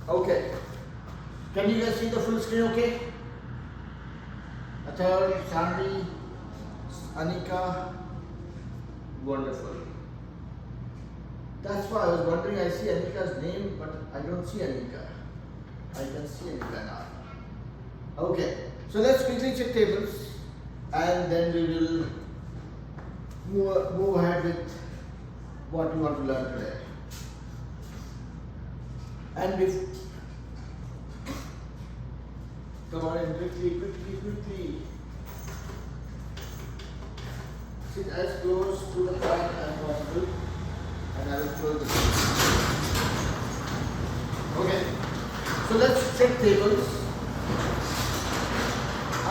Okay. Can you guys see the full screen okay? Athar, Shanvi, Anika. Wonderful. That's why I was wondering, I see Anika's name, but I don't see Anika. I can see Anika now. Okay. So let's quickly check tables and then we will move ahead with what we want to learn today. And come on in quickly. Sit as close to the point as possible, and I will close the door. Okay, so let's check tables. A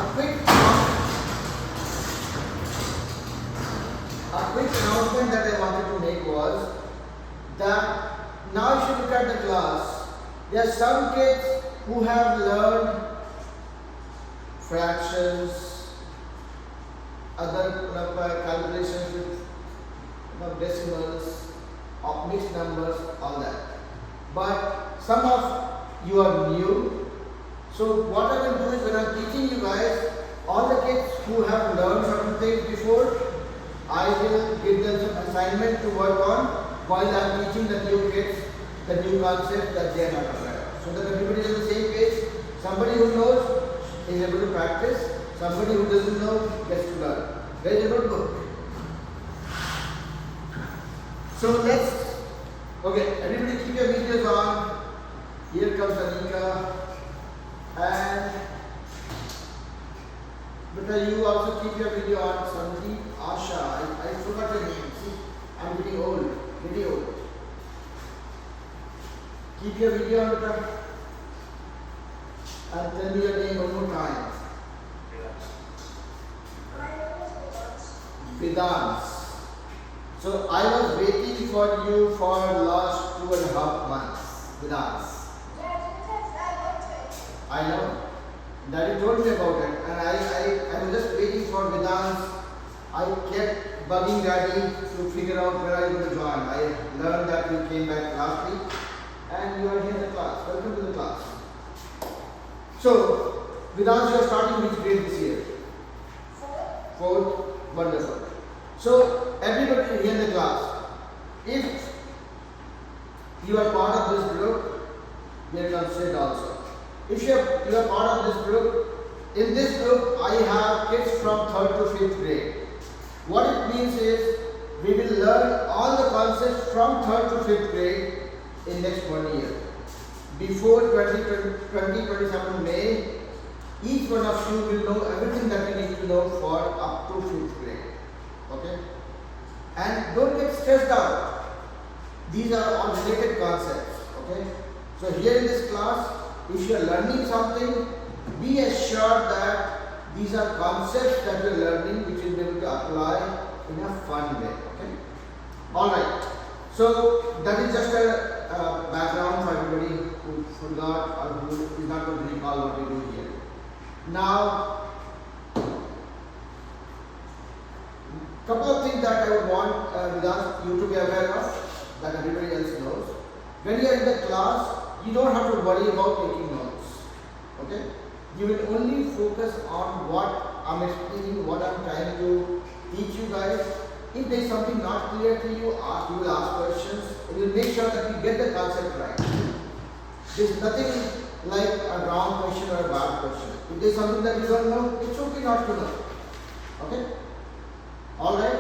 quick announcement that I wanted to make was that now if you look at the class, there are some kids who have learned fractions, other calculations with decimals, of mixed numbers, all that. But some of you are new. So what I will do is when I am teaching you guys, all the kids who have learned certain things before, I will give them some assignment to work on while I am teaching the new kids the new concept that they are not aware of. So that everybody is on the same page. Somebody who knows is able to practice. Somebody who doesn't know gets to learn. There is a notebook. So let's, okay, everybody keep your videos on. Here comes Anika. And but you also keep your video on. Sandeep, Asha, I forgot your name. See, I'm getting old. Very old. Keep your video on, Beta. And tell me your name one more time. Vedans. So I was waiting for you for last 2.5 months. Vedans. I know. Daddy told me about it, and I was just waiting for Vedans. I kept bugging Daddy to figure out where I going to join. I learned that you came back last week, and you are here in the class. Welcome to the class. So, Vedans, you are starting which grade this year? Fourth. Wonderful. So, everybody here in the class, if you are part of this group, here comes Sid also. If you are part of this group, in this group I have kids from 3rd to 5th grade. What it means is we will learn all the concepts from 3rd to 5th grade in next 1 year. Before 2027 May, each one of you will know everything that you need to know for up to 5th grade. Okay? And don't get stressed out. These are all related concepts. Okay? So here in this class, if you are learning something, be assured that these are concepts that you are learning which you will be able to apply in a fun way. Okay? Alright. So that is just a background for everybody who forgot or who is not going to recall what we do here. Now, couple of things that I would want you to be aware of that everybody else knows. When you are in the class, you don't have to worry about taking notes. Okay? You will only focus on what I'm explaining, what I'm trying to teach you guys. If there is something not clear to you, you will ask questions. You will make sure that you get the concept right. There is nothing like a wrong question or a bad question. If there is something that you don't know, it's okay not to know. Okay? Alright?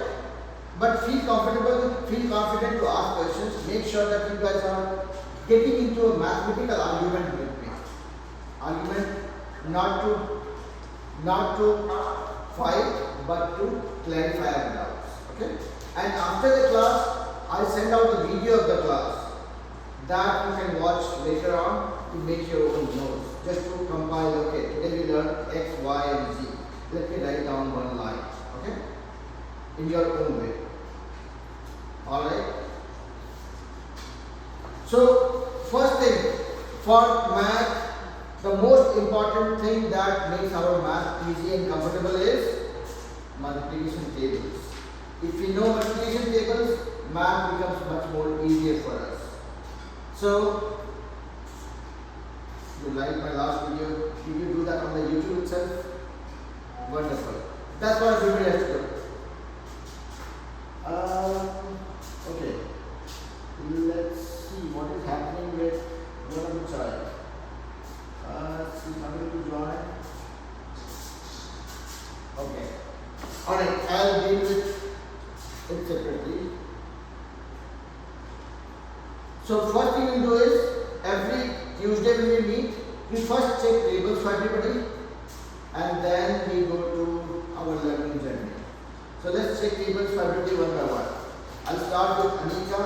But feel comfortable, feel confident to ask questions. Make sure that you guys are getting into a mathematical argument with me. Argument not to fight, but to clarify our doubts. Okay? And after the class, I send out the video of the class that you can watch later on to make your own notes. Just to compile, okay, today we learned X, Y, and Z. Let me write down one line. Okay? In your own way. Alright? So, first thing, for math, the most important thing that makes our math easy and comfortable is multiplication tables. If we know multiplication tables, math becomes much more easier for us. So, you like my last video, did you do that on the YouTube itself? Wonderful. That's what everybody has to do. Okay. Let's see what is happening with one of the child. See somebody to join. Okay. Alright, I'll deal with it separately. So first thing we'll do is every Tuesday when we meet, we first check tables for everybody and then we go to our learning journey. So let's check tables for everybody one by one. I'll start with Anika.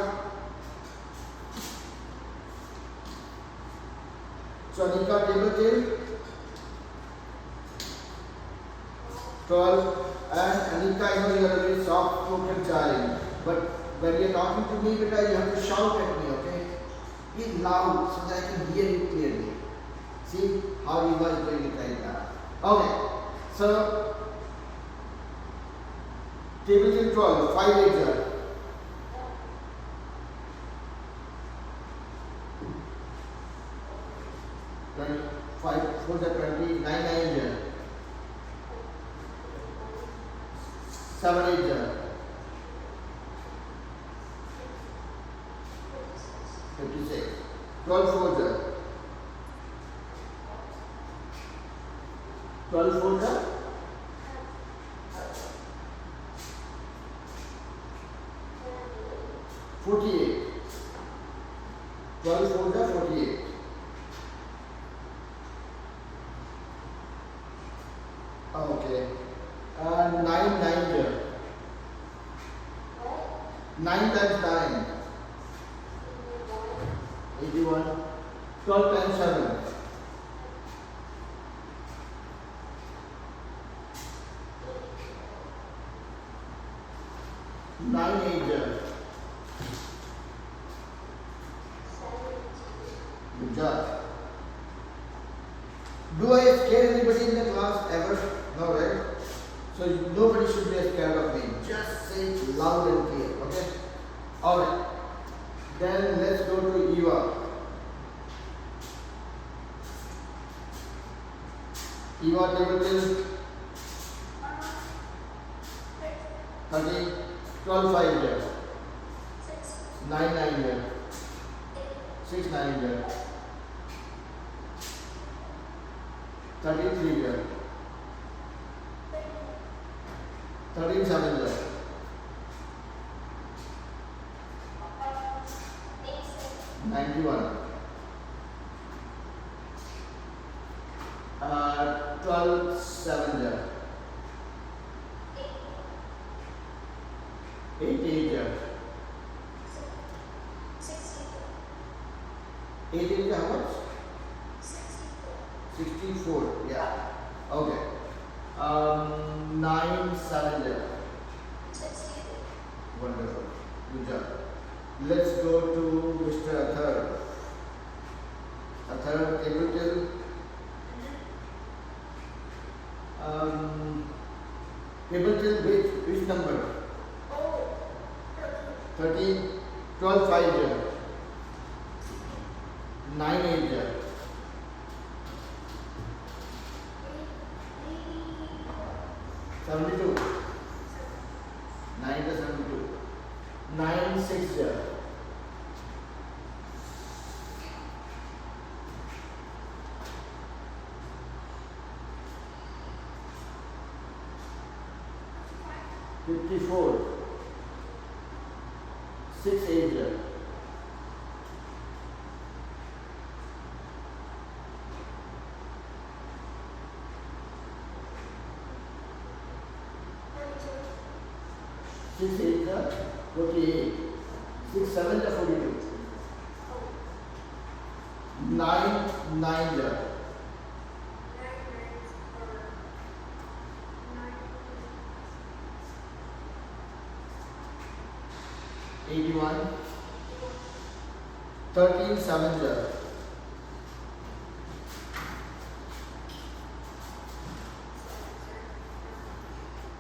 So Anika, table till 12, and Anika, I know you are a very soft-spoken child, but when you are talking to me, beta, you have to shout at me, okay? Be loud so that I can hear you clearly. See how you are doing it right now. Okay, so table till 12, 5 8 25 4 20, 9 9 7 8 56 12 4 12 4 48 12 4 48 okay 9 9 9 times 9 81 12 times 7 9 8 good job. Do I scare anybody in the class ever? No, right? So nobody should be scared of me. Just say it loud and clear, okay? Alright. Then let's go to Eva. Eva, table till 30, 12 5 here. 9 9 here. 6 9 here. 33 here. 13 7 here. 91. 12 7 here. 8 8 here. 8 8 how much? 64. Yeah. Okay. 9 7 there. Wonderful. Good job. Let's go to Mr. Athar. Athar, table till which number? 13 12 5 there. 9 8 there. 72. 9 to 72. 9 6 there. 54. 6 8 there. 6 8 48. 6 7 42. 9 9 there. 81. 13 7 there.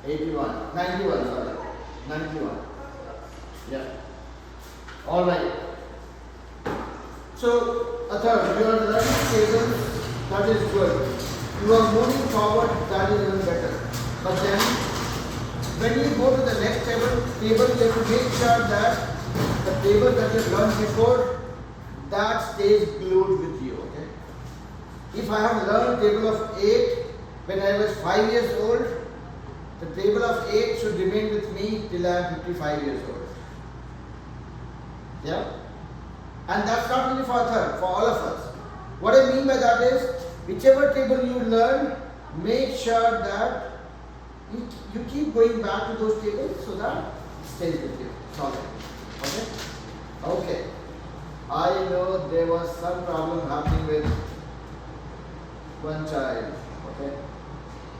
81. 91, sorry. 91. Yeah. All right. So, a third, you are learning tables, that is good. You are moving forward, that is even better. But then, when you go to the next table, you have to make sure that the table that you have learned before, that stays glued with you. Okay? If I have learned table of 8 when I was 5 years old, the table of 8 should remain with me till I am 55 years old. Yeah? And that's not only for a third, for all of us. What I mean by that is, whichever table you learn, make sure that you keep going back to those tables so that it stays with you. Solid. Okay? Okay. I know there was some problem happening with one child. Okay?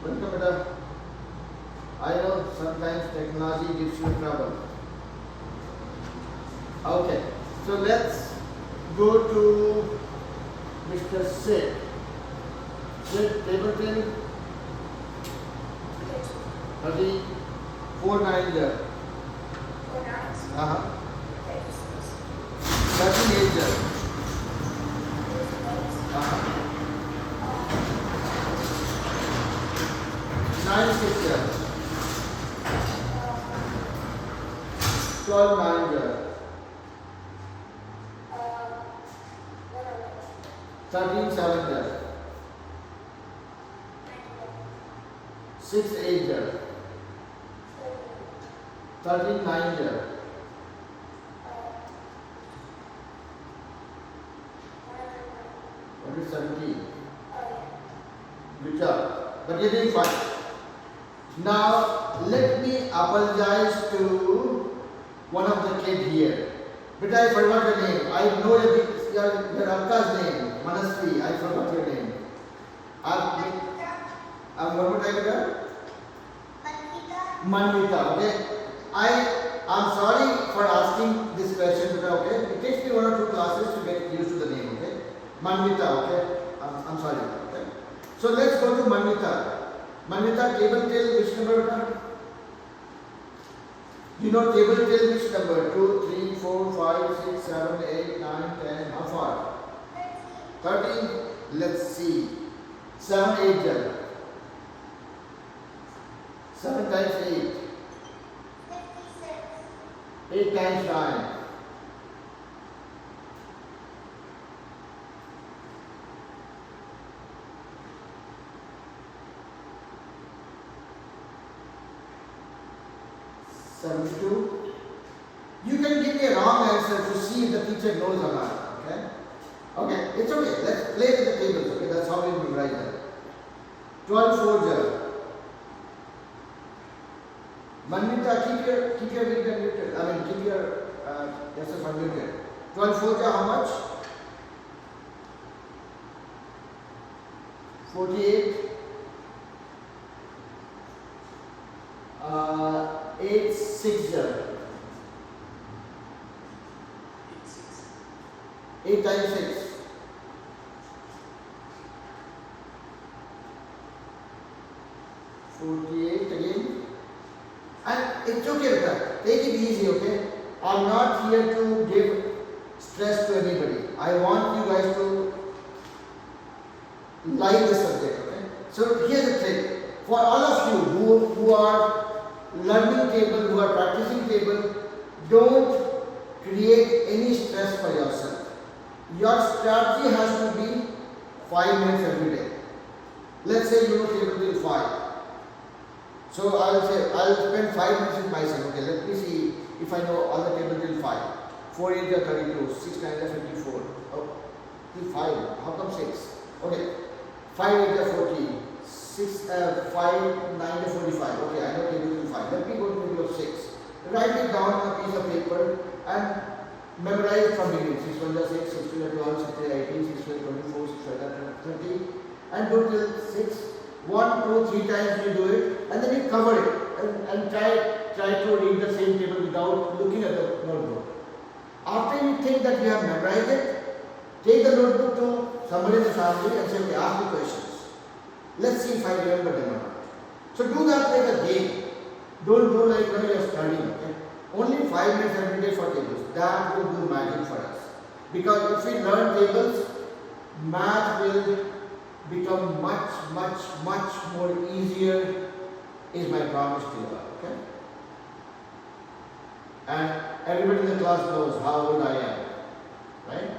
Welcome, Beta. I know sometimes technology gives you trouble. Okay. So let's go to Mr. Sid. Sid, table 10. 34 9 there. 4 9s? 38 there. 9 6 there. 12 9 there. 13 7 there. 6 8 there. 13 9 there. What is 17? Good job. But you're doing fine. Now let me apologize to one of the kids here. But I forgot your name. I know your Akka's name. Manasvi. I forgot your name. One more time again. Manvita. Okay. I'm sorry for asking this question, but okay. It takes me 1 or 2 classes to get used to the name. Okay. Manvita. Okay. I'm sorry. Okay. So let's go to Manvita. Manvita, table till which number? You know table till which number? 2, 3, 4, 5, 6, 7, 8, 9, 10. How far? 13. Let's see. 7, 8 there. 7 times 8. 8 times 9. $72. You can give me a wrong answer to see if the teacher knows or not. Okay? Okay, it's okay. Let's play with the tables. Okay, that's how we memorize them. 12 4 there. Manvita, keep your video muted. I mean, keep your yourself unmuted. 12 4 how much? 48. 8 6 there. 8 times 6. 48 again. And it's okay with that. Take it easy, okay? I'm not here to give stress to anybody. I want you guys to like the subject, okay? So here's the thing. For all of you who are learning table, who are practicing table, don't create any stress for yourself. Your strategy has to be 5 minutes every day. Let's say you know table till 5. So I'll spend 5 minutes with myself. Okay, let me see if I know all the table till 5. 4 8 are 32, 6 9 are 54. Oh, till 5. How come 6? Okay, 5 8 are 40, 5 9 are 45. Okay, I know table till 5. Let me go to table of 6. Write it down on a piece of paper and memorize it from beginning. 6 1 are 6, 6 2 are 12, 6 3 are 18, 6 4 are 24, 6 5 are 30, and do till 6. 1, 2, 3 times you do it, and then you cover it and try to read the same table without looking at the notebook. After you think that you have memorized it, take the notebook to somebody in the family and say, okay, ask me questions. Let's see if I remember them or not. So do that like a game. Don't do like when you are studying. Okay? Only 5 minutes every day for tables. That will do magic for us. Because if we learn tables, math will become much more easier, is my promise to you. Okay? And everybody in the class knows how old I am, right?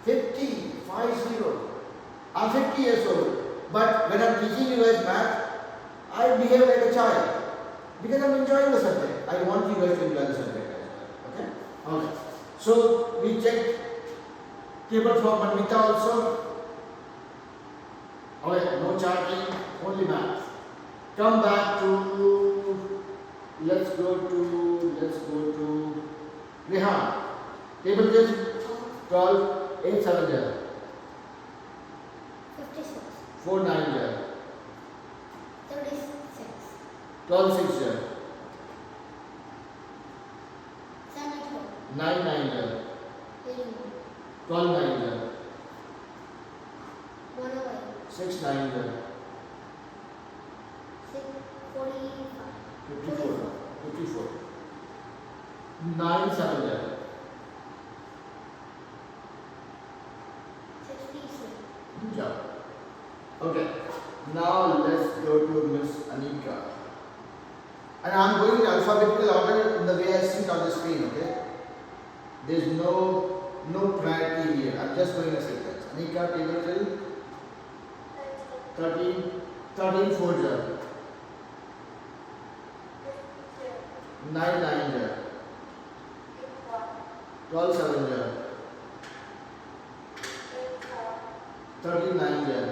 50. I'm 50 years old. But when I'm teaching you guys math, I behave like a child. Because I'm enjoying the subject. I want you guys to enjoy the subject as well. Okay? Okay. So we checked table from Manvita also. Okay, no charting, only math. Come back to, let's go to Rehan. Table is 12, 8, 7 there. 56. 4, 9 there. 36. 12, 6 there. 74. 9, 9 there. 81. 12, 9 there. 108. 6, 9 there. 45. 54. 9, 7 there. 66. Good job. Okay. Now let's go to Miss Anika. And I'm going in alphabetical order in the way I see it on the screen, okay? There's no priority here. I'm just going a sequence. Anika, table till 13, 4 jar. 9, 9 jar. 12, 7 jar. 39 jar.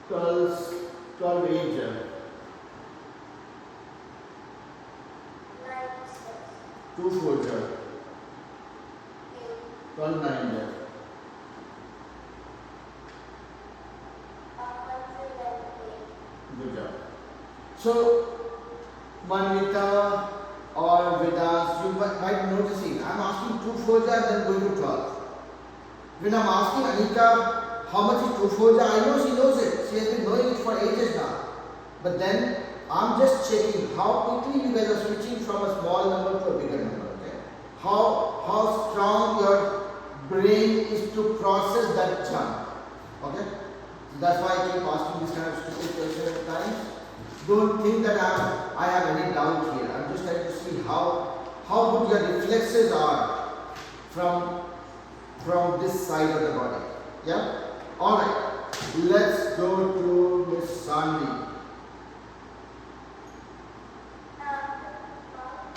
12, 8 jar. 2, 4 jar. 12, 9 jar. Good job. So, Manvita or Vedas, you might be noticing, I'm asking 2, 4 jar, then going to 12. When I'm asking Anika how much is 2, 4 jar, I know she knows it. She has been knowing it for ages now. But then I'm just checking how quickly you guys are switching from a small number to a bigger number. Okay? How strong your brain is to process that jump. Okay? So that's why I keep asking this kind of stupid questions at times. Don't think that I have any doubt here. I'm just trying to see how good your reflexes are from this side of the body. Yeah? Alright. Let's go to Miss Sandy.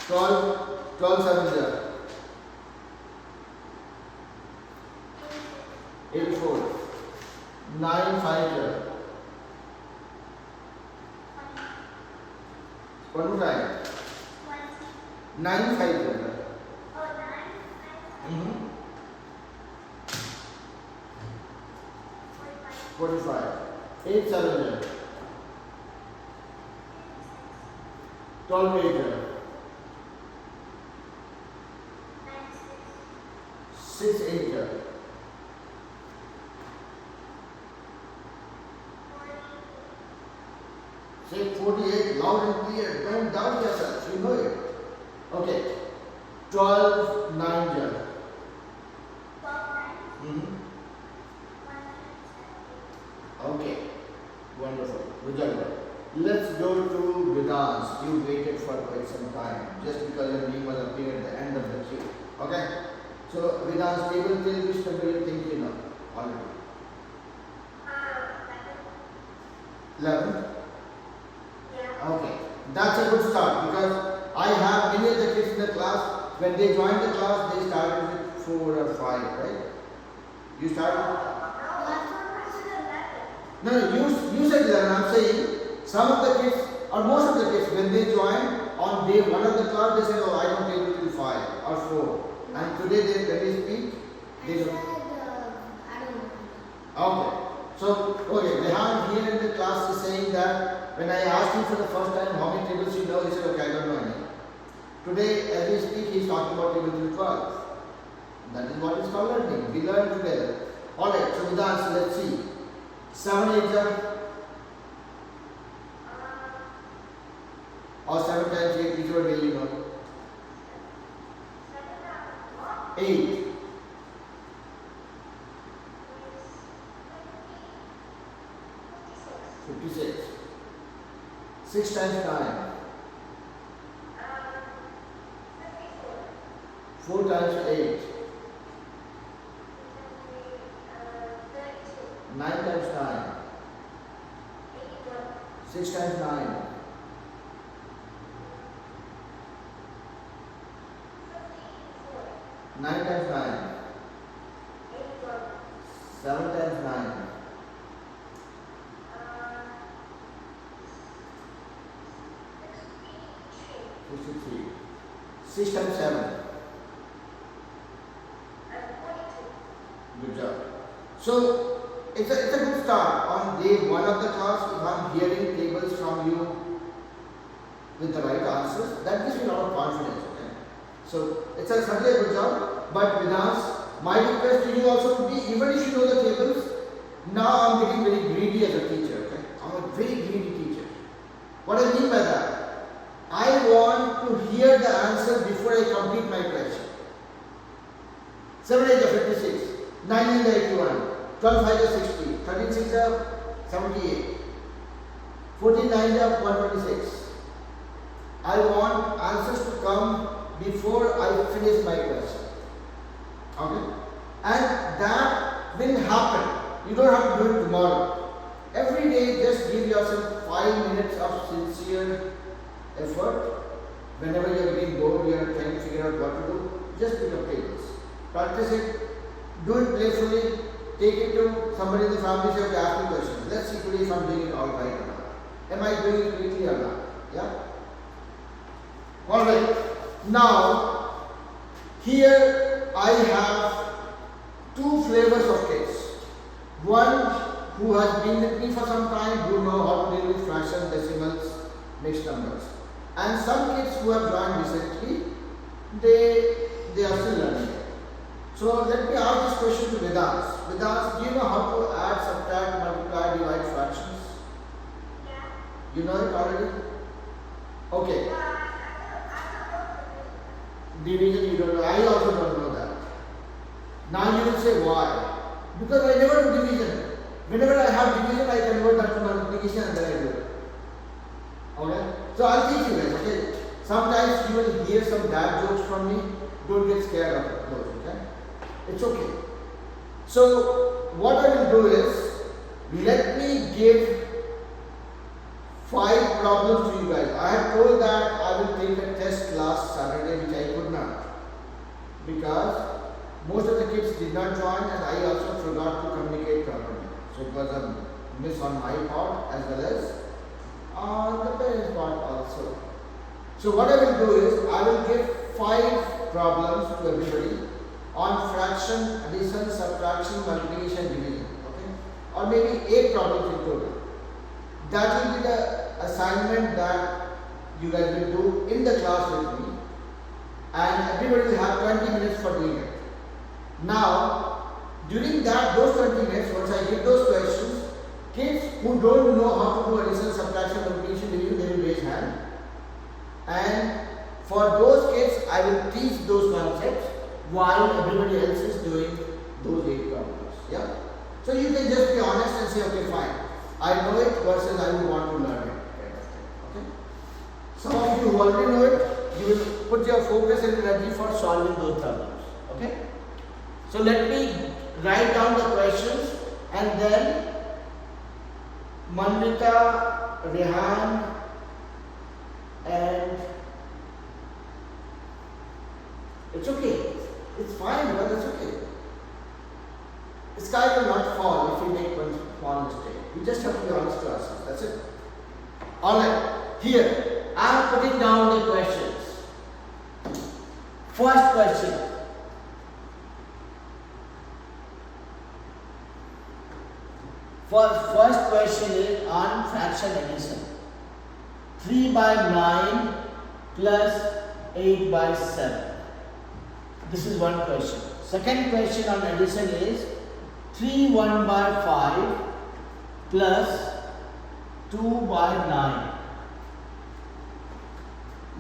12, 7 there. 84. 9, 5 there. One more time. 9, 5 there. 45. 8, 7 there. 12, 8 there. 6, 8 there. 48, loud and clear. Don't doubt yourself. You know it. Okay. 12, 9 there. Okay. Wonderful. Good job. Let's go to Vedans. You waited for quite some time just because your name was appearing at the end of the queue. Okay? So, Vedans, table till which number you think you know already? 11? Okay. That's a good start because I have many of the kids in the class, when they joined the class, they started with 4 or 5, right? You started? No, you said 11. I'm saying some of the kids, or most of the kids, when they joined on day 1 of the class, they said, oh, I don't take till 5 or 4. And today, when they speak, they don't. I don't know. Okay. So, okay, Rehan here in the class is saying that when I asked him for the first time how many tables you know, he said, okay, I don't know any. Today, as we speak, he is talking about table till 12. That is what is called learning. We learn together. Alright, so with the answer, let's see. 7, 8 jar? Or 7 times 8. 56. 6 times 9. 4 times 8. 9 times 9. 6 times 9. 9 times 9. 7 times 9. 63. 6 times 7. Good job. So it's a good start on day 1 of the class. If I'm hearing tables from you with the right answers, that gives me a lot of confidence. Okay? So it's certainly a good job. But with us, my request to you also would be, even if you know the tables, now I'm getting very greedy as a teacher. Okay? I'm a very greedy teacher. What I mean by that? I want to hear the answer before I complete my question. 7 8 are 56, 9 9 are 81, 12 5 are 60, 13 6 are 78, 14 9 are 126. I want answers to come before I finish my question. Okay? And that will happen. You don't have to do it tomorrow. Every day, just give yourself 5 minutes of sincere effort. Whenever you are getting bored, you are trying to figure out what to do, just pick up tables. Practice it, do it playfully, take it to somebody in the family, say, okay, ask me questions. Let's see today if I'm doing it all right or not. Am I doing it quickly or not? Yeah? Alright. Now, here I have 2 flavors of kids. One who has been with me for some time, who know how to deal with fractions, decimals, mixed numbers. And some kids who have joined recently, they are still learning. So let me ask this question to Vedant. Vedant, do you know how to add, subtract, multiply, divide fractions? Yeah. You know it already? Okay. Division you don't know. I also don't know that. Now you will say why? Because I never do division. Whenever I have division, I convert that to multiplication and then I do it. Okay? So I'll teach you guys, okay? Sometimes you will hear some bad jokes from me. Don't get scared of those, okay? It's okay. So what I will do is, let me give 5 problems to you guys. I have told that I will take a test last Saturday, which I could not. Because most of the kids did not join and I also forgot to communicate properly. So it was a miss on my part as well as on the parents' part also. So what I will do is, I will give 5 problems to everybody on fraction, addition, subtraction, multiplication, division. Okay? Or maybe 8 problems in total. That will be the assignment that you guys will do in the class with me. And everybody will have 20 minutes for doing it. Now, during those 20 minutes, once I give those questions, kids who don't know how to do addition, subtraction, multiplication, division, they will raise hand. And for those kids, I will teach those concepts while everybody else is doing those 8 problems. Yeah? So you can just be honest and say, okay, fine. I know it versus I would want to learn it. Okay? Some of you who already know it, you will put your focus and energy for solving those problems. Okay? So let me write down the questions and then Manvita, Rehan and it's okay. It's fine, but it's okay. The sky will not fall if we make one small mistake. We just have to be honest to ourselves. That's it. Alright, here I am putting down the questions. First question. First question is on fraction addition. 3 by 9 plus 8 by 7. This is one question. Second question on addition is 3 1 by 5 plus 2 by 9.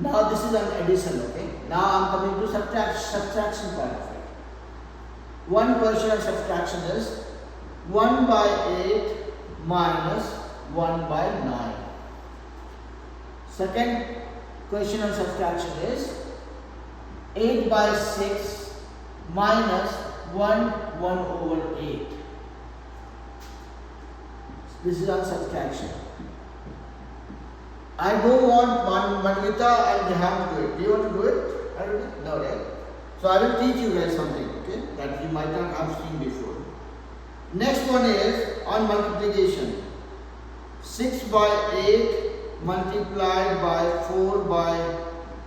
Now this is an addition, okay? Now I am coming to subtraction part of it. one question of subtraction is 1 by 8 minus 1 by 9. Second question of subtraction is 8 by 6 minus 1 over 8. This is on subtraction. I don't want Manvita and Rehan to do it. Do you want to do it? I don't know. No, right? So I will teach you guys something, okay, that you might not have seen before. Next one is on multiplication. 6 by 8 multiplied by 4 by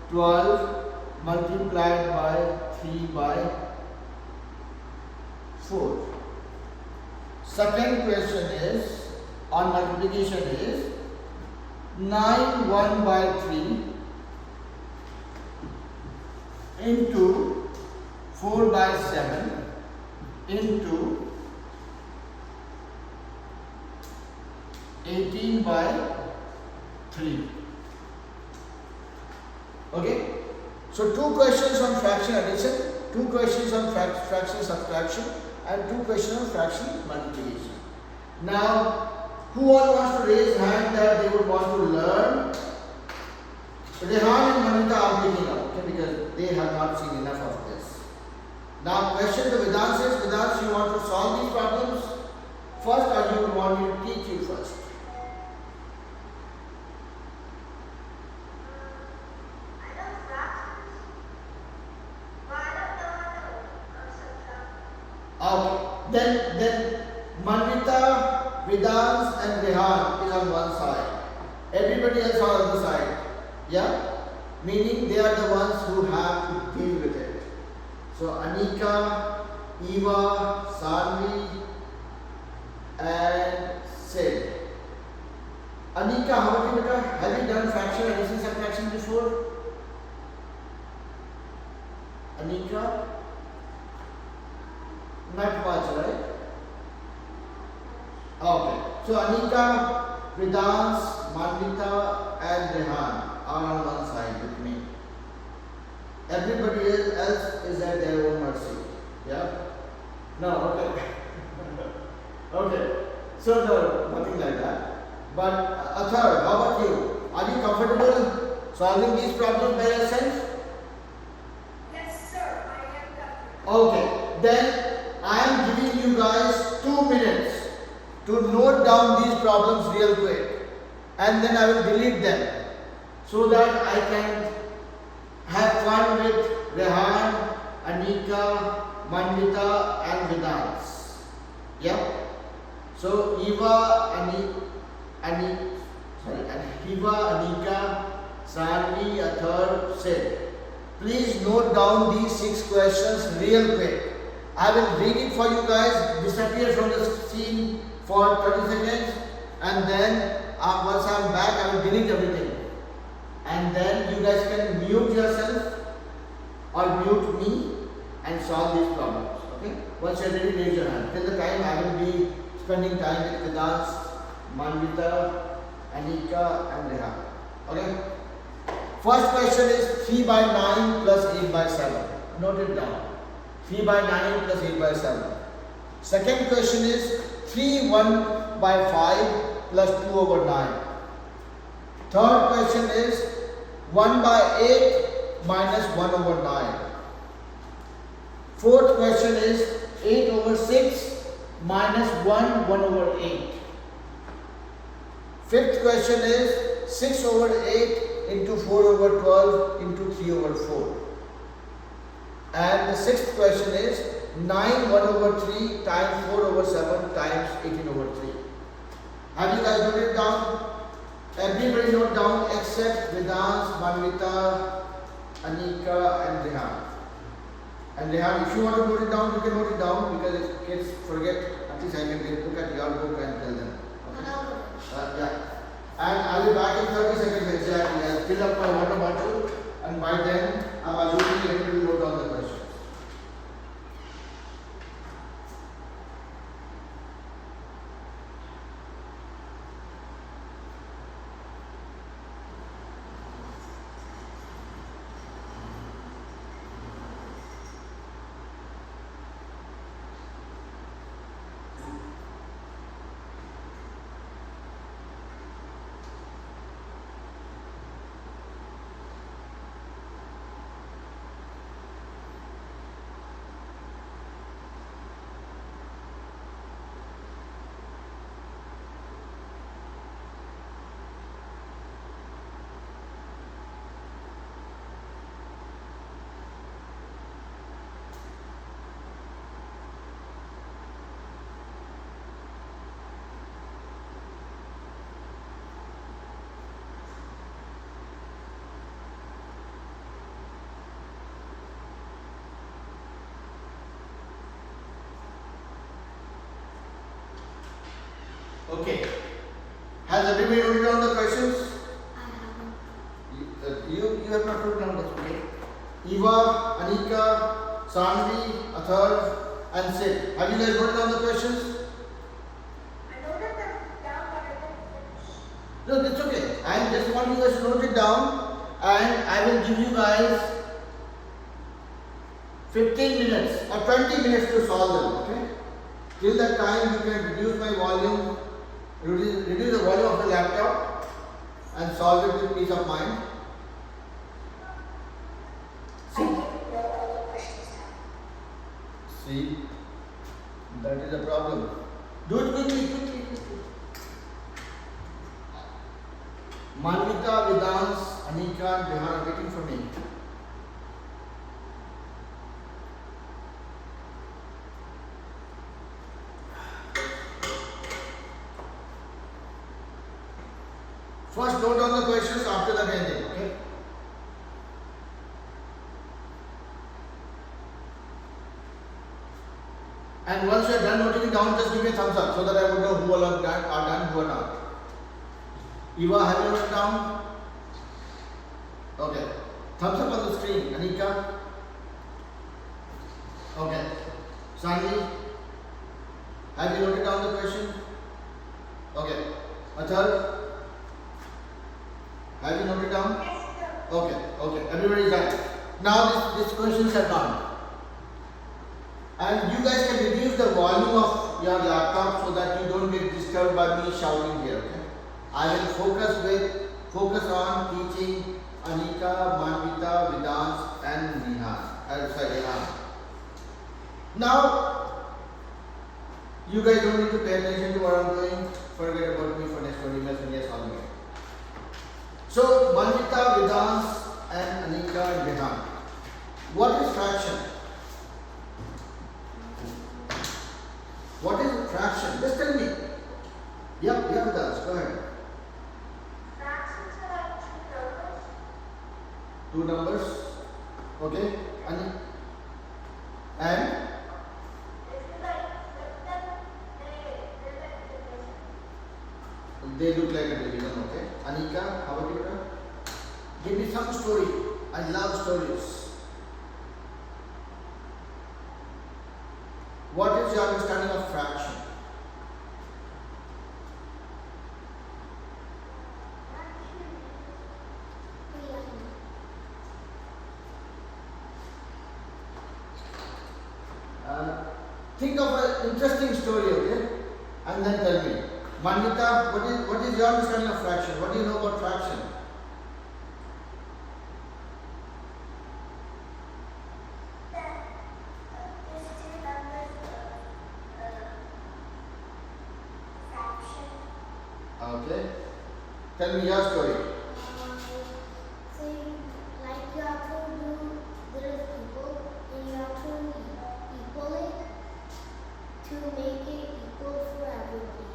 12 multiplied by 3 by 4. Second question is on multiplication is 9 1 by 3 into 4 by 7 into 18 by 3. Okay? So two questions on fraction addition, two questions on fraction subtraction, and two questions on fraction multiplication. Now, who all wants to raise hand that they would want to learn? Rehan and Manita are picking up, okay, because they have not seen enough of this. Now, question to Vedant says, Vedant, you want to solve these problems first, or you would want me to teach you first? Okay, then Manvita, Vedant and Rehan is on one side. Everybody else on the other side. Yeah? Meaning they are the ones who have to deal with it. So Anika, Eva, Sarvi and Sid. Anika, how about you, beta? Have you done fraction, addition, subtraction before? Anika? Not much, right? Okay. So Anika, Vedant, Manvita and Rehan are on one side with me. Everybody else is at their own mercy. Yeah? No, okay. Okay. So no, nothing like that. But Athar, how about you? Are you comfortable solving these problems by yourself? Yes, sir. I am comfortable. Okay. Then I am giving you guys 2 minutes to note down these problems real quick, and then I will delete them so that I can have fun with Rehan, Anika, Manvita and Vedant. Yeah? So Eva, Anika, Sarvi, Athar, Sid. Please note down these 6 questions real quick. I will read it for you guys, disappear from the scene for 30 seconds, and then once I am back I will delete everything. And then you guys can mute yourself or mute me and solve these problems. Okay? Once you are ready, raise your hand. Till the time I will be spending time with Vedant, Manvita, Anika and Rehan. Okay? First question is 3 by 9 plus 8 by 7. Note it down. 3 by 9 plus 8 by 7. Second question is 3 1 by 5 plus 2 over 9. Third question is 1 by 8 minus 1 over 9. Fourth question is 8 over 6 minus 1 over 8. Fifth question is 6 over 8 into 4 over 12 into 3 over 4. And the sixth question is 9 1 over 3 times 4 over 7 times 18 over 3. Have you guys noted it down? Everybody note down except Vedant, Manvita, Anika and Rehan. And Rehan, if you want to note it down, you can note it down, because if kids forget, at least I can look at your book and tell them. Okay? Yeah. And I'll be back in 30 seconds exactly. I'll fill up my water bottle, and by then I'm assuming everybody will note down the questions. Okay. Has everybody noted down the questions? I haven't. You have not written down, that's okay. Eva, Anika, Sanvi, Athar, and Sid. Have you guys noted down the questions? I noted them down, but I didn't finish. No, that's okay. I just want you guys to note it down, and I will give you guys 15 minutes or 20 minutes to solve them, okay? Till that time, you can reduce my volume, reduce the volume of the laptop, and solve it with peace of mind. I didn't know all the questions down. See, that is the problem. Do it quickly, quickly, quickly. Manvita, Vedans, Anika, and Rehan are waiting for me. First, note down the questions, after that, anything, okay? And once you are done noting it down, just give me a thumbs up so that I would know who all are done, who are not. Eva, have you noted down? Okay. Thumbs up on the screen. Anika? Okay. Sanvi? Have you noted down the question? Okay. Athar? Have you noted down? Yes, sir. Okay, okay. Everybody is done. Now these questions are done. And you guys can reduce the volume of your laptop so that you don't get disturbed by me shouting here, okay? I will focus on teaching Anika, Manvita, Vedans and Rehan. Now, you guys don't need to pay attention to what I'm doing. Forget about me for next 20 minutes and yes, I'll do it. So, Manvita, Vedans and Anika and Rehan. What is fraction? What is fraction? Just tell me. Yeah, Vedans, go ahead. Fractions are like two numbers. Two numbers. Okay. And If you like flip them, they're like division. they look like a division, okay? Anika, how about you? Give me some story. I love stories. What is your understanding of fraction? Think of an interesting story, okay? And then tell me. Manvita, what is your understanding of fraction? What do you know about fraction? There's two numbers fraction. Okay. Tell me your story. So, like you have to do, there is equal, and you have to equal it to make it equal for everybody.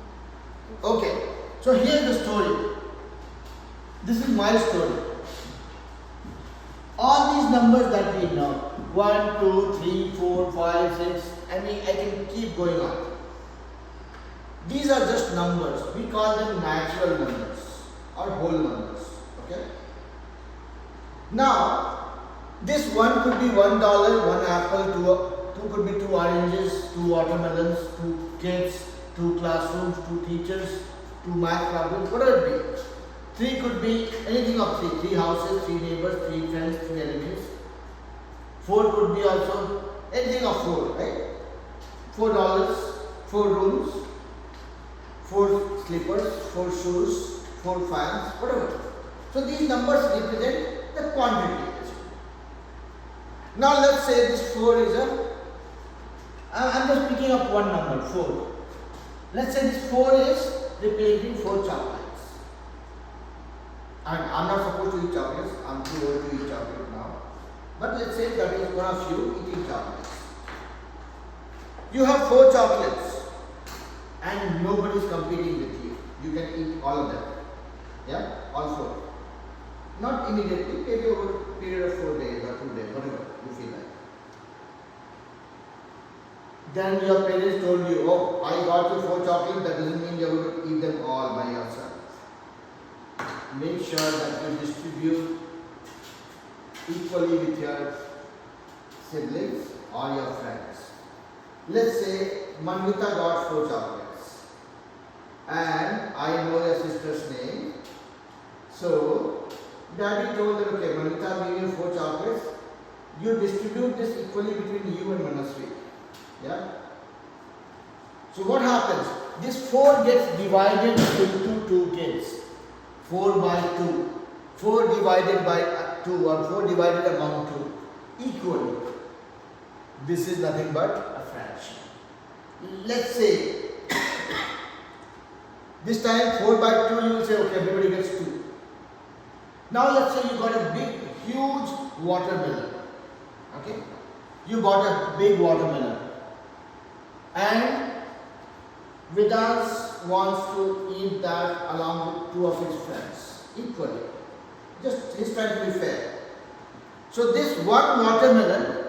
Okay. So here's the story. This is my story. All these numbers that we know, 1, 2, 3, 4, 5, 6, I can keep going on. These are just numbers. We call them natural numbers or whole numbers. Okay? Now, this one could be $1, one apple, two could be 2 oranges, 2 watermelons, 2 kids, 2 classrooms, 2 teachers, 2 math problems, whatever it be. 3 could be anything of 3. 3 houses, 3 neighbors, 3 friends, 3 enemies. 4 could be also anything of 4, right? $4, 4 rooms, 4 slippers, 4 shoes, 4 fans, whatever. So these numbers represent the quantity. Now let's say this 4 is I'm just picking up one number, 4. Let's say this 4 is representing 4 chocolates. And I'm not supposed to eat chocolates, I'm too old to eat chocolate now. But let's say that is one of you eating chocolates. You have 4 chocolates and nobody is competing with you. You can eat all of them. Yeah? All 4. Not immediately, maybe over a period of 4 days or 2 days, whatever you feel like. then your parents told you, oh, I got you 4 chocolates, that doesn't mean you're going to eat them all by yourself. Make sure that you distribute equally with your siblings or your friends. Let's say Manvita got 4 chocolates and I know your sister's name. So Daddy told her, okay, Manvita, I'm giving you 4 chocolates. You distribute this equally between you and Manasvi. Yeah? So what happens? This 4 gets divided into 2 kids. 4 by 2. 4 divided by 2 or 4 divided among 2. Equally. This is nothing but a fraction. Let's say this time 4 by 2 you will say, okay, everybody gets 2. Now let's say you got a big, huge watermelon. Okay? You bought a big watermelon. And Vedant wants to eat that along with 2 of his friends. Equally. Just he's trying to be fair. So this one watermelon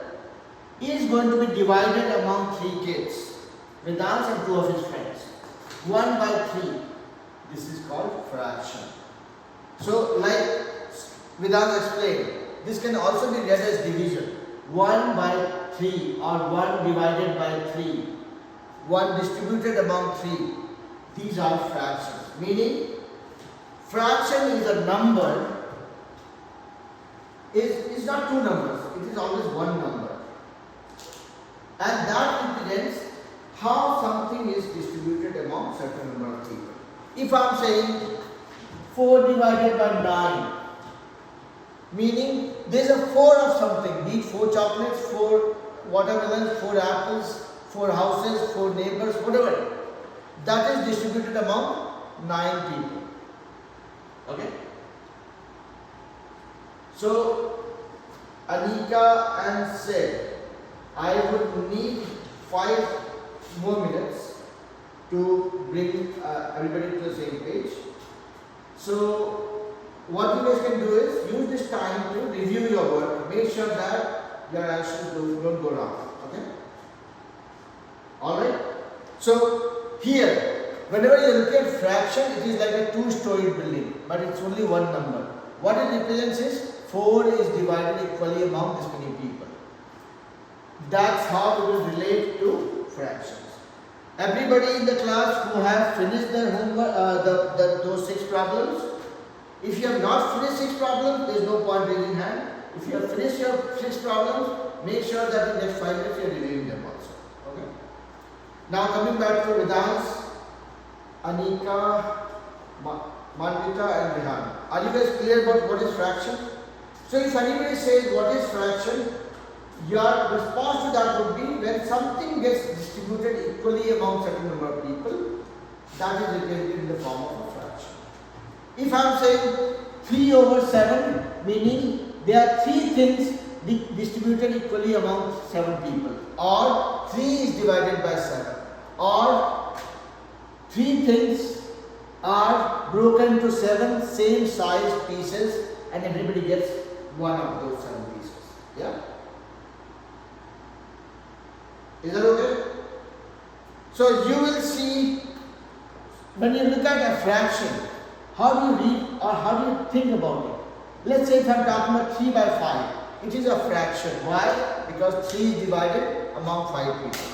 is going to be divided among 3 kids. Vedant and 2 of his friends. 1 by 3. This is called fraction. So like Vedant explained, this can also be read as division. 1 by 3 or 1 divided by 3. 1 distributed among 3. These are fractions. Meaning, fraction is a number, is not 2 numbers, it is always 1 number. And that represents how something is distributed among certain number of people. If I am saying 4 divided by 9, meaning there is a 4 of something, be it 4 chocolates, 4 watermelons, 4 apples, 4 houses, 4 neighbors, whatever. That is distributed among 9 people. Okay? So, Anika and said, I would need 5 more minutes to bring everybody to the same page. So, what you guys can do is use this time to review your work. Make sure that your answers don't go wrong. Okay? Alright? So, here, whenever you look at fraction, it is like a 2-story building, but it's only 1 number. What it represents is 4 is divided equally among this many people. That's how we will relate to fractions. Everybody in the class who have finished their homework, those 6 problems, if you have not finished 6 problems, there is no point raising hand. If you have finished your 6 problems, make sure that in the next 5 minutes you are reviewing them also. Okay? Now coming back to Vedant, Anika, Manvita and Rehan. Are you guys clear about what is fraction? So if anybody says what is fraction, your response to that would be when something gets distributed equally among certain number of people, that is represented in the form of a fraction. If I am saying 3 over 7, meaning there are 3 things distributed equally among 7 people, or 3 is divided by 7, or 3 things are broken into 7 same size pieces and everybody gets one of those 7 pieces. Yeah? Is that okay? So you will see when you look at a fraction, how do you read or how do you think about it? Let's say if I am talking about 3 by 5, it is a fraction. Why? Because 3 is divided among 5 people.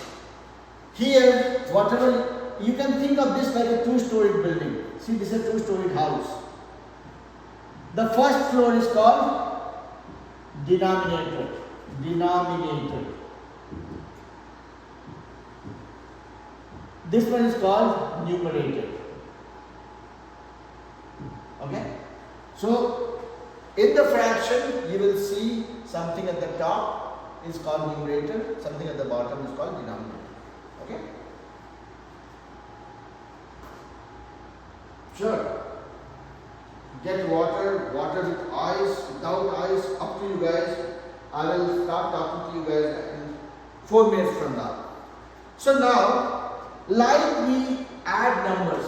Here, whatever, you can think of this like a 2-storied building. See, this is a 2-storied house. The first floor is called denominator. Denominator. This one is called numerator. Okay? So, in the fraction, you will see something at the top is called numerator, something at the bottom is called denominator. Okay? Sure. Get water with ice, without ice, up to you guys. I will start talking to you guys in 4 minutes from now. So now, like we add numbers.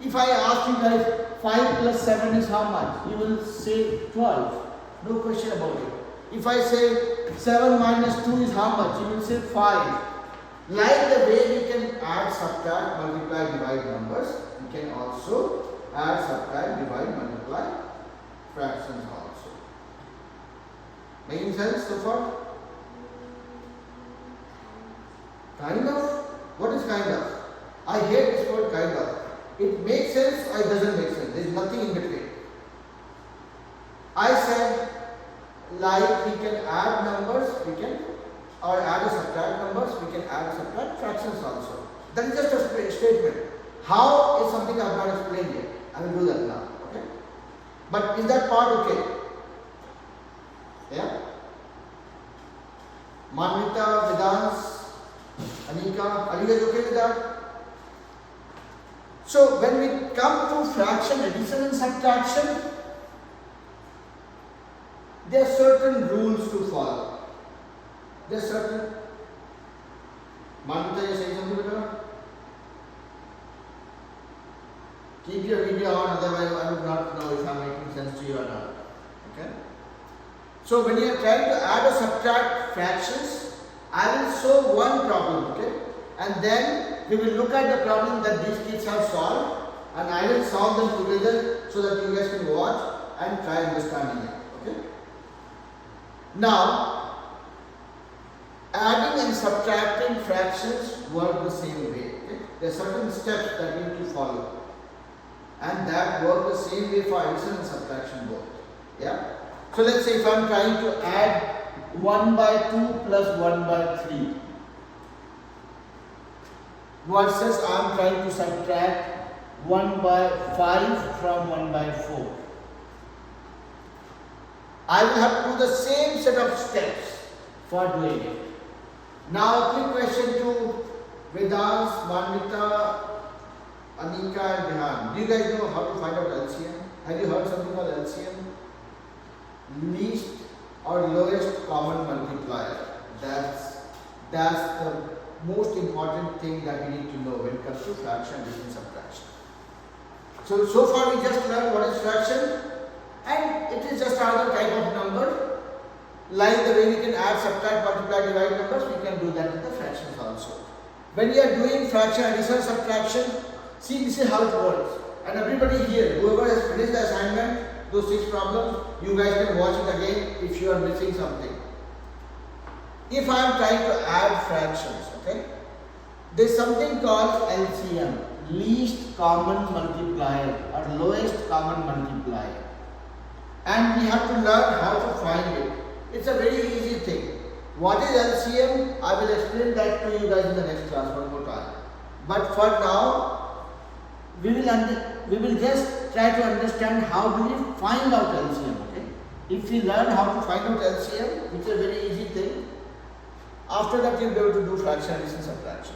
If I ask you guys 5 plus 7 is how much? You will say 12. No question about it. If I say 7 minus 2 is how much? You will say 5. Like the way we can add, subtract, multiply, divide numbers, we can also add, subtract, divide, multiply fractions also. Making sense so far? Kind of? What is kind of? I hate this word kind of. It makes sense or it doesn't make sense. There is nothing in between. I said, like we can add numbers, we can, or add or subtract numbers, we can add or subtract fractions also. That is just a statement. How is something I have not explained yet. I will do that now. Okay? But is that part okay? Yeah? Manvita, Vedans, Anika, are you guys okay with that? So when we come to fraction, addition and subtraction, there are certain rules to follow. There are certain. Manvita, you saying something better? Keep your video on, otherwise I would not know if I am making sense to you or not. Okay? So when you are trying to add or subtract fractions, I will show one problem, okay? And then we will look at the problem that these kids have solved, and I will solve them together so that you guys can watch and try understanding it, okay? Now, adding and subtracting fractions work the same way, okay? There are certain steps that we need to follow, and that work the same way for addition and subtraction both, yeah? So let's say if I am trying to add 1 by 2 plus 1 by 3 versus I am trying to subtract 1 by 5 from 1 by 4. I will have to do the same set of steps for doing it. Now a quick question to Vedans, Manvita, Anika and Rehan. Do you guys know how to find out LCM? Have you heard something called LCM? Least or lowest common multiplier. That's the most important thing that we need to know when it comes to fraction, addition, subtraction. So far we just learned what is fraction, and it is just another type of number. Like the way we can add, subtract, multiply, divide numbers, we can do that with the fractions also. When you are doing fraction, addition, subtraction, see, this is how it works. And everybody here, whoever has finished the assignment, those 6 problems, you guys can watch it again if you are missing something. If I am trying to add fractions, okay, there is something called LCM, least common multiplier or lowest common multiplier, and we have to learn how to find it. It's a very easy thing. What is LCM? I will explain that to you guys in the next class one more time. But for now, we will just try to understand how do we find out LCM. Okay? If we learn how to find out LCM, which is a very easy thing, after that you'll be able to do fraction, addition, subtraction.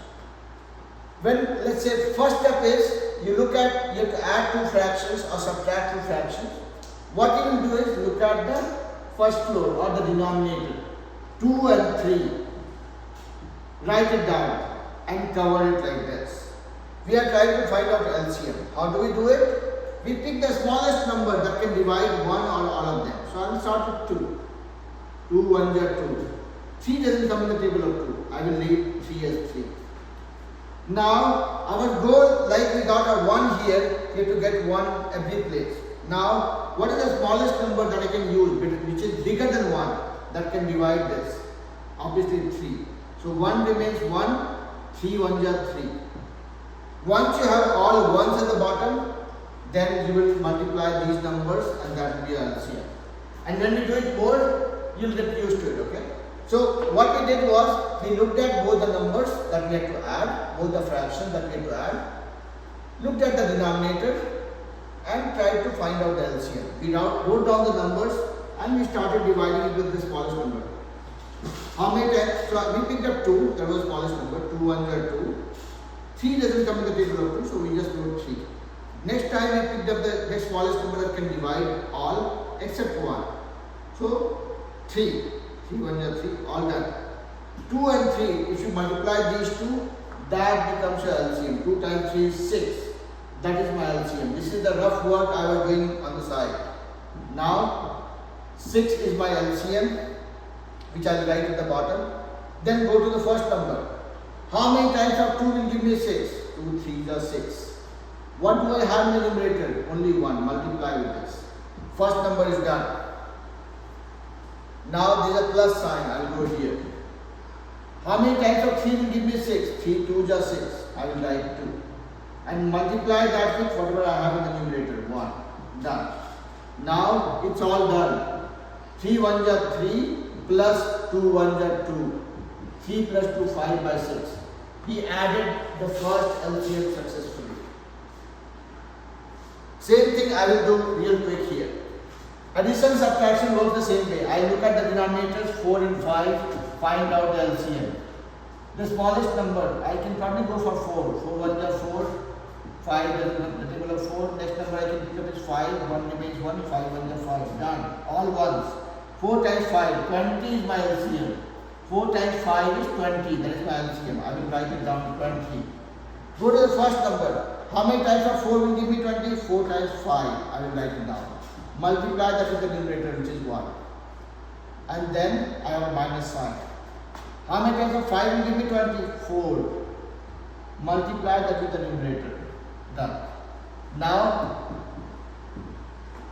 When, let's say, first step is you have to add 2 fractions or subtract 2 fractions. What you will do is look at the first floor or the denominator, 2 and 3. Write it down and cover it like this. We are trying to find out LCM. How do we do it? We pick the smallest number that can divide 1 or all of them. So I will start with 2. 2 1 are 2. 3 doesn't come in the table of 2. I will leave 3 as 3. Now our goal, like we got a 1 here, we have to get 1 every place. Now what is the smallest number that I can use which is bigger than 1 that can divide this? Obviously 3. So 1 remains 1, 3 1s are 3. Once you have all 1s at the bottom, then you will multiply these numbers and that will be LCM. And when we do it more, you will get used to it, okay? So what we did was, we looked at both the numbers that we had to add, both the fractions that we had to add, looked at the denominator and tried to find out the LCM. We wrote down the numbers and we started dividing it with the smallest number. How many times? So we picked up 2, that was the smallest number, 2 1s are 2. 3 doesn't come in the table of 2, so we just wrote 3. Next time we picked up the next smallest number that can divide all except 1. So 3. 3 1s are 3, all done. 2 and 3, if you multiply these 2, that becomes your LCM. 2 times 3 is 6. That is my LCM. This is the rough work I was doing on the side. Now 6 is my LCM, which I will write at the bottom. Then go to the first number. How many times of 2 will give me 6? 2 3s are 6. What do I have in the numerator? Only 1. Multiply with this. First number is done. Now there is a plus sign. I will go here. How many times of 3 will give me 6? 3 2s are 6. I will write 2. And multiply that with whatever I have in the numerator. 1. Done. Now it's all done. 3 1s are 3 plus 2 1s are 2. 3 plus 2 5 by 6. He added the first LCM successfully. Same thing I will do real quick here. Addition subtraction works the same way. I look at the denominators 4 and 5, find out the LCM. The smallest number, I can probably go for 4. 4 1s are 4, 5 the table of 4. Next number I can pick up is 5, 1 remains 1, 5 1s are 5. Done. All ones. 4 times 5, 20 is my LCM. 4 times 5 is 20, that is my LCM. I will write it down 20. Go to the first number. How many times of 4 will give me 20? 4 times 5. I will write it down. Multiply that with the numerator, which is 1. And then I have a minus sign. How many times of 5 will give me 20? 4. Multiply that with the numerator. Done. Now,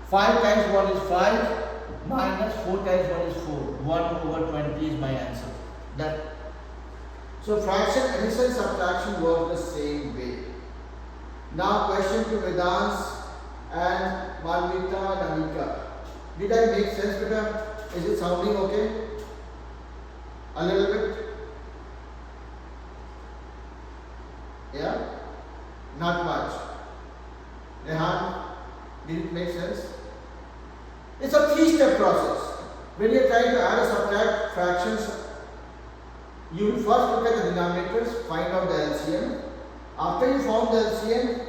5 times 1 is 5. Minus 4 times 1 is 4. 1 over 20 is my answer. That. So fraction addition subtraction work the same way. Now question to Vedans and Malvika and Anika. Did I make sense, beta? Is it sounding okay? A little bit? Yeah? Not much. Rehan, did it make sense? It's a 3-step process. When you try to add or subtract fractions, you will first look at the denominators, find out the LCM. After you found the LCM,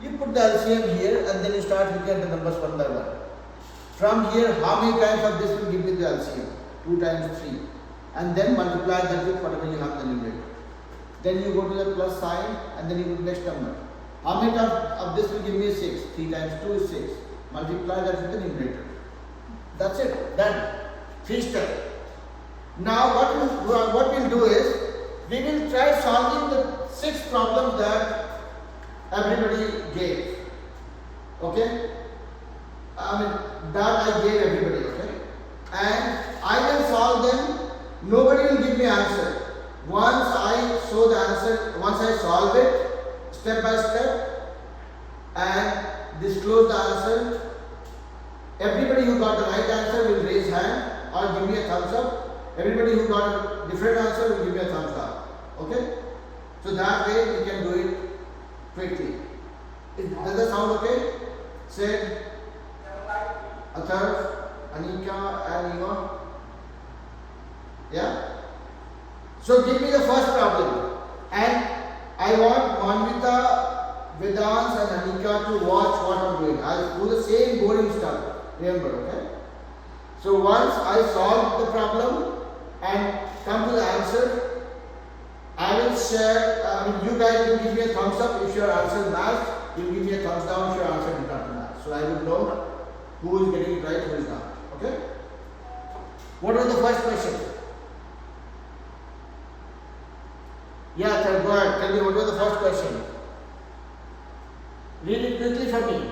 you put the LCM here and then you start looking at the numbers one by one. From here, how many times of this will give you the LCM? 2 times 3. And then multiply that with whatever you have in the numerator. Then you go to the plus sign and then you go to the next number. How many times of this will give me 6? 3 times 2 is 6. Multiply that with the numerator. That's it. Done. 3 steps. Now what we'll do is, we will try solving the 6 problems that everybody gave. Okay? I mean, that I gave everybody. Okay? And I will solve them. Nobody will give me answer. Once I show the answer, once I solve it, step by step, and disclose the answer, everybody who got the right answer will raise hand or give me a thumbs up. Everybody who got a different answer will give me a thumbs up. Okay? So that way we can do it quickly. Does that sound okay? Said Atharv, Anika and Eva. Yeah? So give me the first problem. And I want Manvita, Vedans and Anika to watch what I'm doing. I'll do the same boring stuff. Remember, okay? So once I solve the problem and come to the answer, I will share, you guys will give me a thumbs up if your answer matched. You will give me a thumbs down if your answer did not match. So I will know who is getting it right, who is not. Okay? What was the first question? Yeah, sir, go ahead. Tell me what was the first question. Read it quickly for me.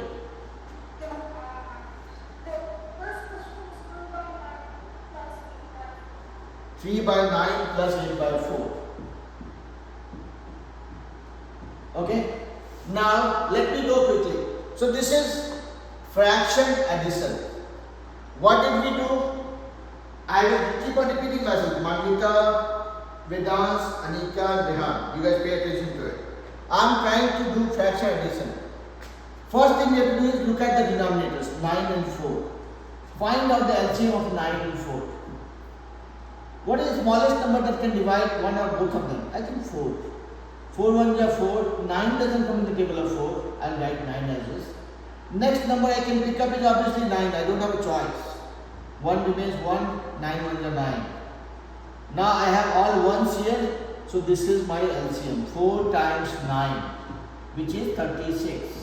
3 by 9 plus 8 by 4. Okay? Now, let me go quickly. So, this is fraction addition. What did we do? I will keep on repeating myself. Manvita, Vedans, Anika, Rehan. You guys pay attention to it. I am trying to do fraction addition. First thing you have to do is look at the denominators, 9 and 4. Find out the LCM of 9 and 4. What is the smallest number that can divide one or both of them? I think 4. 4 1s are 4. 9 doesn't come in the table of 4. I'll write 9 as this. Next number I can pick up is obviously 9. I don't have a choice. 1 remains 1. 9 1s are 9. Now I have all ones here. So this is my LCM. 4 times 9, which is 36.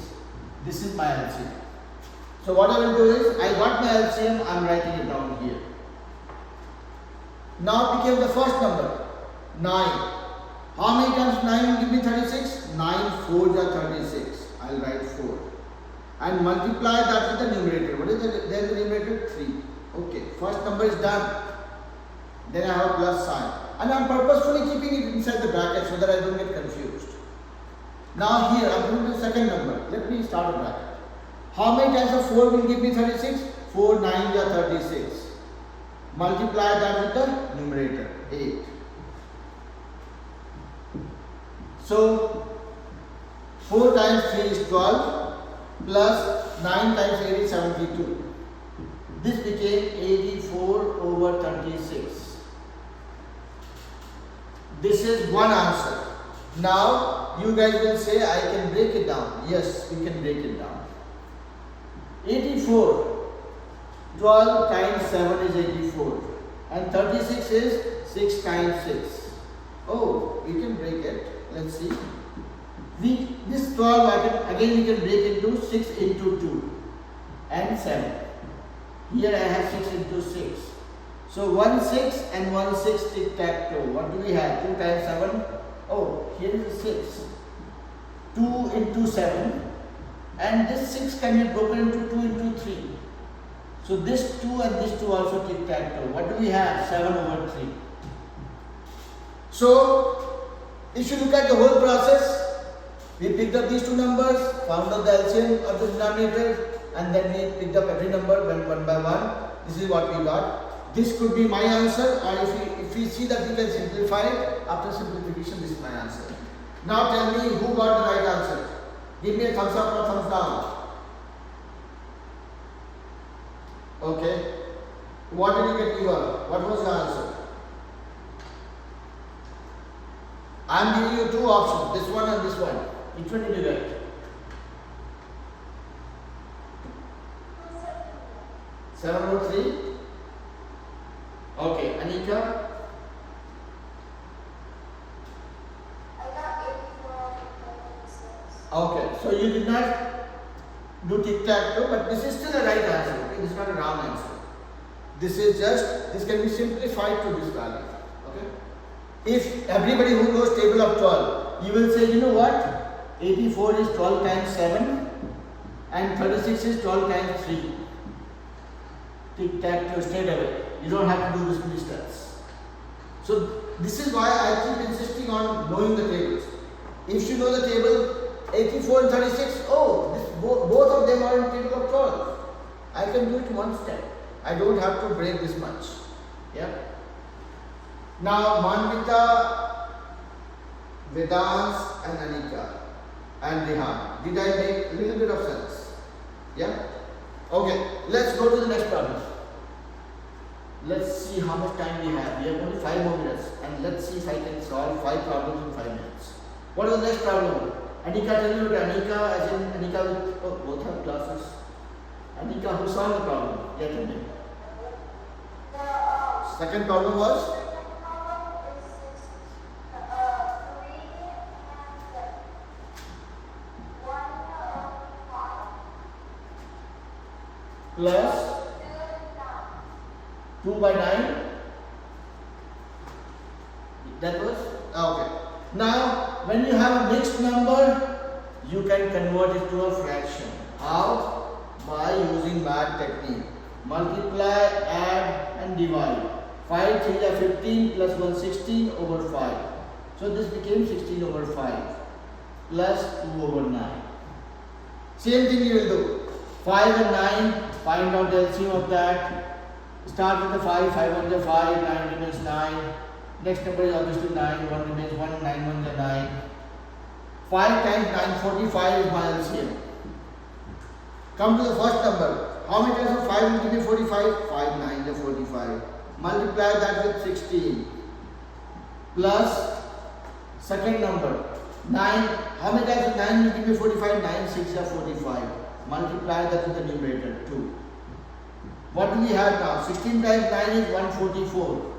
This is my LCM. So what I will do is, I got my LCM, I am writing it down here. Now became the first number, 9. How many times 9 will give me 36? 9 4s are 36. I'll write 4. And multiply that with the numerator. What is the numerator? 3. Okay, first number is done. Then I have a plus sign. And I'm purposefully keeping it inside the bracket so that I don't get confused. Now here, I'm going to the second number. Let me start a bracket. How many times of 4 will give me 36? 4 9s are 36. Multiply that with the numerator. 8. So 4 times 3 is 12 plus 9 times 8 is 72. This became 84 over 36. This is one answer. Now you guys will say I can break it down. Yes, you can break it down. 84. 12 times 7 is 84. And 36 is 6 times 6. Oh, we can break it. Let's see. This 12 again we can break into 6 into 2 and 7. Here I have 6 into 6. So 1 6 and 1 6 tic-tac-toe. What do we have? 2 times 7. Oh, here is a 6. 2 into 7. And this 6 can be broken into 2 into 3. So this 2 and this 2 also tic-tac-toe. What do we have? 7 over 3. So if you look at the whole process, we picked up these two numbers, found out the LCM of the denominator, and then we picked up every number, went one by one. This is what we got. This could be my answer, or if we see that we can simplify it, after simplification, this is my answer. Now tell me who got the right answer. Give me a thumbs up or thumbs down. Okay. What did you get, Eva? What was the answer? I am giving you two options, this one and this one. Which one did you get? 7 over 3? Okay, Anika? I got 84 over 36. Okay, so you did not do tic-tac-toe, but this is still a right answer. Okay? This is not a wrong answer. This is just, this can be simplified to this value. Okay? If everybody who knows table of 12, you will say, you know what? 84 is 12 times 7 and 36 is 12 times 3. Tic-tac-toe straight away. You don't have to do this many steps. So this is why I keep insisting on knowing the tables. If you know the table 84 and 36, oh, both of them are in table of 12. I can do it one step. I don't have to break this much. Yeah. Now Manvita, Vedans and Anika and Rehan. Did I make a little bit of sense? Yeah? Okay, let's go to the next problem. Let's see how much time we have. We have only 5 more minutes, and let's see if I can solve 5 problems in 5 minutes. What is the next problem? Anika, tell me what Anika, as in Anika with, oh, both have classes. Anika, who solved the problem? Yeah, tell me. The Second problem was? second column is 3 and 1 5 Plus 2 by 9. That was? Okay. Now, when you have a mixed number, you can convert it to a fraction. How? By using math technique. Multiply, add and divide. 5 3 are 15 plus 1 16 over 5. So this became 16 over 5 plus 2 over 9. Same thing you will do. 5 and 9, find out the LCM of that. Start with the 5, 5 on the 5, 9 remains 9. Next number is obviously 9, 1 remains 1, 9 1 is 9. 5 times 9, 45 is my LCM. Come to the first number. How many times of 5 will give me 45? 5 9 is 45. Multiply that with 16. Plus second number. 9. How many times of 9 will give me 45? 9 6 is 45. Multiply that with the numerator 2. What do we have now? 16 times 9 is 144.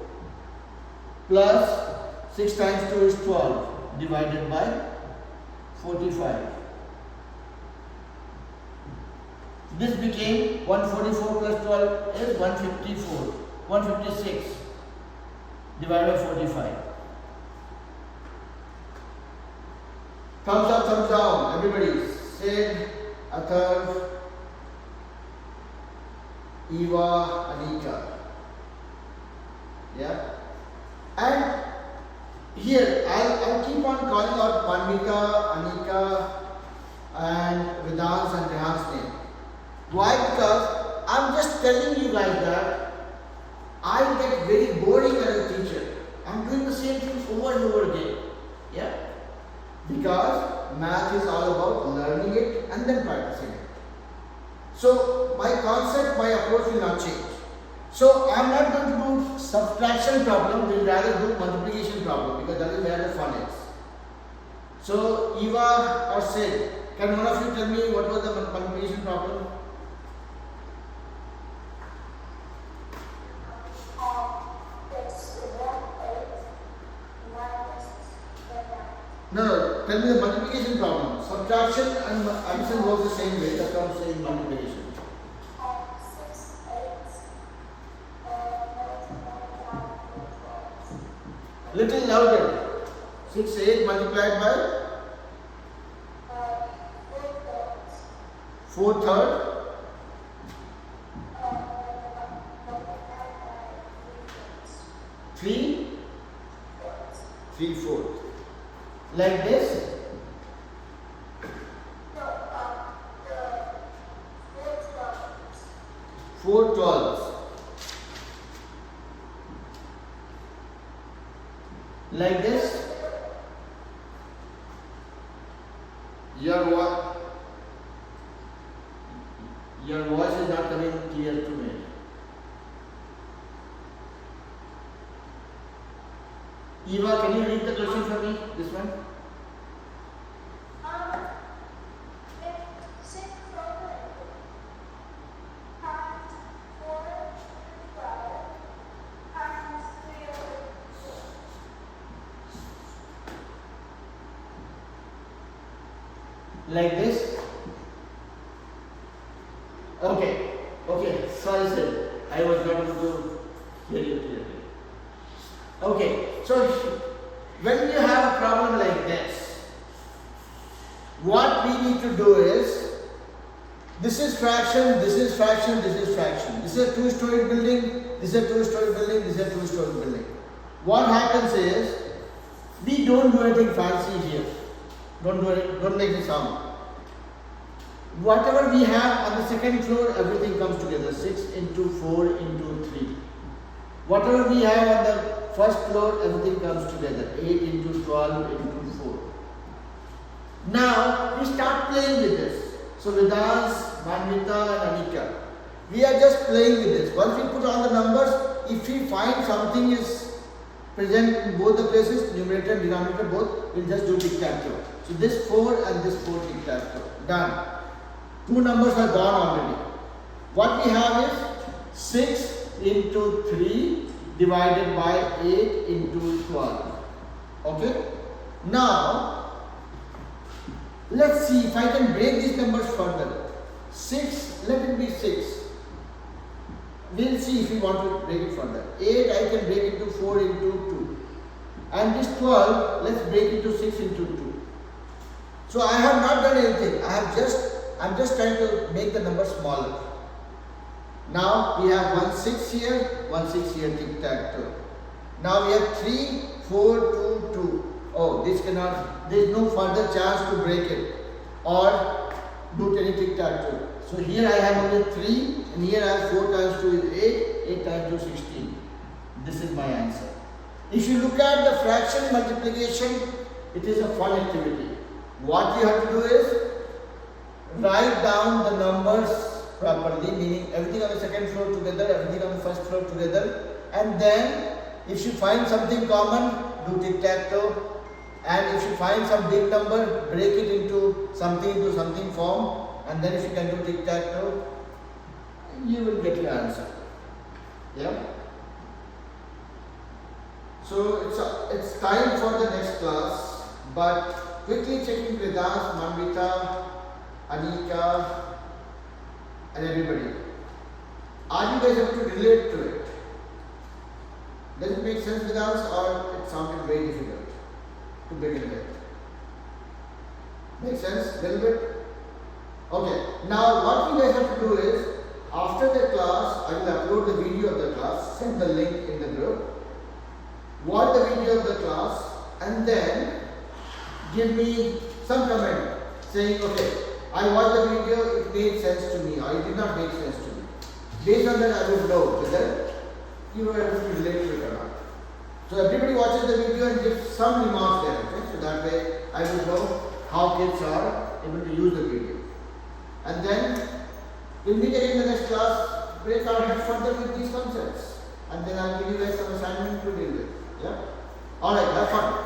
Plus 6 times 2 is 12 divided by 45. This became 144 plus 12 is 154. 156 divided by 45. Thumbs up, thumbs down, everybody. Sid, Atharv, Eva, Anika. Yeah? And here, I'll keep on calling out Manvita, Anika, and Vedant's and Rehan's name. Why? Because I'm just telling you guys that I get very boring as a teacher. I'm doing the same thing over and over again. Yeah? Because math is all about learning it and then practicing it. So my concept, my approach will not change. So I'm not going to do subtraction problem, we'll rather do multiplication problem because that is where the fun is. So Eva or Sid, can one of you tell me what was the multiplication problem? No, tell me the multiplication problem. Subtraction and addition work the same way, that's what I'm saying multiplication. 6, 8, Little louder. 6, 8 multiplied by 4 third. 3 4. Like this. Four 12s. Like this. Your voice is not coming clear to me. Eva, can you read the question for me? This one? 6 times 4 12 times 3 Like this? Okay, sorry sir, I was not able to hear you clearly. Okay, so when you have a problem like this, what we need to do is, this is fraction, this is fraction, this is fraction. This is a two-story building, this is a two-story building, this is a two-story building. What happens is, we don't do anything fancy here. Don't make me sound. Whatever we have on the second floor, everything comes together. 6 into 4 into 3. Whatever we have on the first floor, everything comes together. 8 into 12 into 4. Now, we start playing with this. So, Vedant, Manvita and Anika, we are just playing with this. Once we put on the numbers, if we find something is present in both the places, numerator and denominator both, we'll just do tic-tac-toe. So, this 4 and this 4 tic-tac-toe. Done. Two numbers are gone already. What we have is 6 into 3 divided by 8 into 12. Okay? Now, let's see if I can break these numbers further. 6, let it be 6. We'll see if we want to break it further. 8 I can break into 4 into 2. And this 12, let's break into 6 into 2. So I have not done anything. I'm just trying to make the number smaller. Now we have 1 6 here, 1 6 here, tic-tac-toe. Now we have 3, 4, 2, 2. Oh, this cannot, there is no further chance to break it or do any tic-tac-toe. So here I have only 3 and here I have 4 times 2 is 8, 8 times 2 16. This is my answer. If you look at the fraction multiplication, it is a fun activity. What you have to do is write down the numbers properly, meaning everything on the second floor together, everything on the first floor together, and then if you find something common, do tic-tac-toe, and if you find some big number, break it into something form, and then if you can do tic-tac-toe, you will get your answer. Yeah? So it's time for the next class, but quickly checking Vedant, Manvita, Anika, and everybody. Are you guys able to relate to it? Does it make sense with us, or it sounded very difficult to begin with? Make sense? Little bit? Okay. Now what you guys have to do is, after the class, I will upload the video of the class, send the link in the group, watch the video of the class, and then give me some comment saying, okay, I watched the video, it made sense to me, or it did not make sense to me. Based on that, I would know whether you were able to relate to it or not. So everybody watches the video and gives some remarks there, okay? So that way I will know how kids are able to use the video. And then we'll meet again in the next class, break our head further with these concepts. And then I'll give you guys some assignment to deal with. Yeah? Alright, have fun.